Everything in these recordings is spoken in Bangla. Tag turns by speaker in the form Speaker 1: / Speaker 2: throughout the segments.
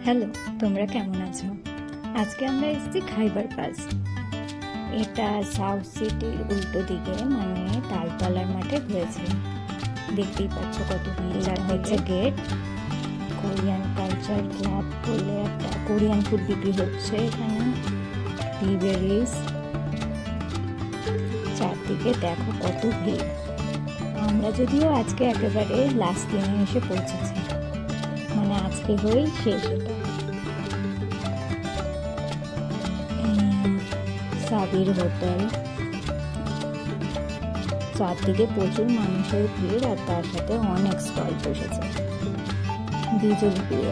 Speaker 1: হ্যালো, তোমরা কেমন আছো? আজকে আমরা এসেছি খাইবার পাস। এটা সাউথ সিটির উল্টো দিকে, মানে তালতলার মাঠে হয়েছে। দেখতেই পাচ্ছ কত ভিড়। হচ্ছে গেট। কোরিয়ান কালচার ক্লাব বলে একটা কোরিয়ান ফুড বিক্রি হচ্ছে এখানে। টিবেরিজ। চারদিকে দেখো কত ভিড়। আমরা যদিও আজকে একেবারে লাস্ট দিনে এসে পৌঁছেছি, মানে আজকে হয়েই শেষ। এটা সাবির হোটেল। চারদিকে প্রচুর মানুষের ভিড়, আর তার সাথে অনেক স্টল বসেছে। বিজলি প্রিয়।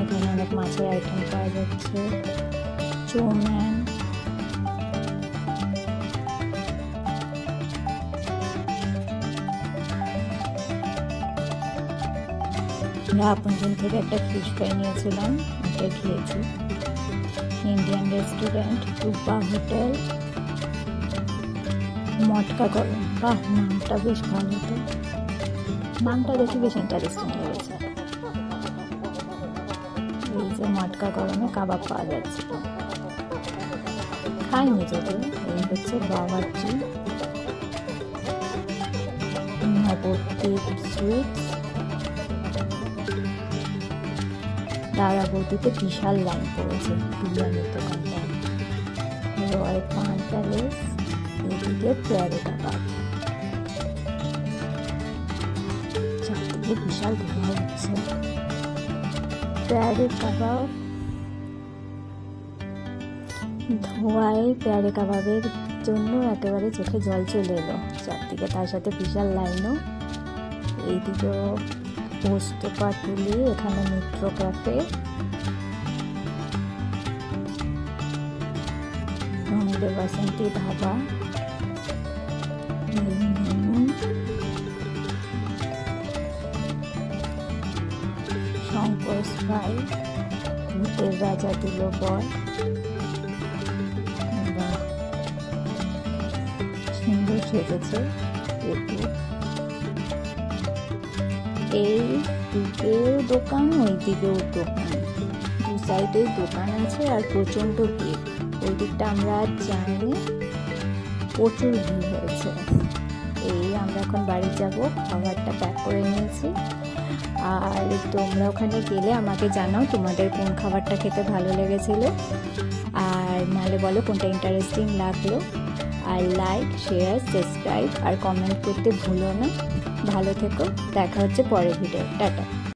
Speaker 1: এখানে অনেক মাছের আইটেম পাওয়া যাচ্ছে। চৌম্যান, আমরা আপনজন থেকে একটা ফিশ ফ্রাই নিয়েছিলাম, ওটা খেয়েছি। ইন্ডিয়ান রেস্টুরেন্ট, রূপা হোটেল, মটকা গরম। বাহ, নামটা বেশ ভালো। তো নামটা দেখে বেশ ইন্টারেস্টিং লেগেছে। এই যে মটকা গরমে কাবাব পাওয়া যাচ্ছে, খাইনি যদিও। এই হচ্ছে বাওয়ার্চি, নবদ্বীপ সুইটস। দারাবতীতে বিশাল লাইন পড়েছে বিরিয়ানির দোকানটা। রয় পান প্যালেস, এদিকে প্যারে কাবাব। চারদিকে বিশাল ধোঁয়া হচ্ছে। প্যারে কাবাব, ধোঁয়ায় প্যারে কাবাবের জন্য একেবারে চোখে জল চলে এলো চারদিকে। তার সাথে বিশাল লাইনও। এইদিকেও পোস্ত পাটুলি, এখানে মিত্র ক্যাফে, বাসন্তী ধাবা। শঙ্কর স্পাই, ভূতের রাজা দিল বল। সুন্দর সেজেছে। এই দিকেও দোকান, ওই দিকেও দোকান, দু সাইডে দোকান আছে, আর প্রচন্ড ভিড়। ওই দিকটা আমরা আর যাইনি, প্রচুর ভিড় হয়েছে। এই আমরা এখন বাড়ি যাব, খাবারটা প্যাক করে নিয়েছি। আর তোমরা ওখানে গেলে আমাকে জানাও তোমাদের কোন খাবারটা খেতে ভালো লেগেছিল, আর নাহলে বলো কোনটা ইন্টারেস্টিং লাগলো। আর লাইক, শেয়ার, সাবস্ক্রাইব আর কমেন্ট করতে ভুলো না। ভালো থেকো, দেখা হচ্ছে পরের ভিডিও। টাটা।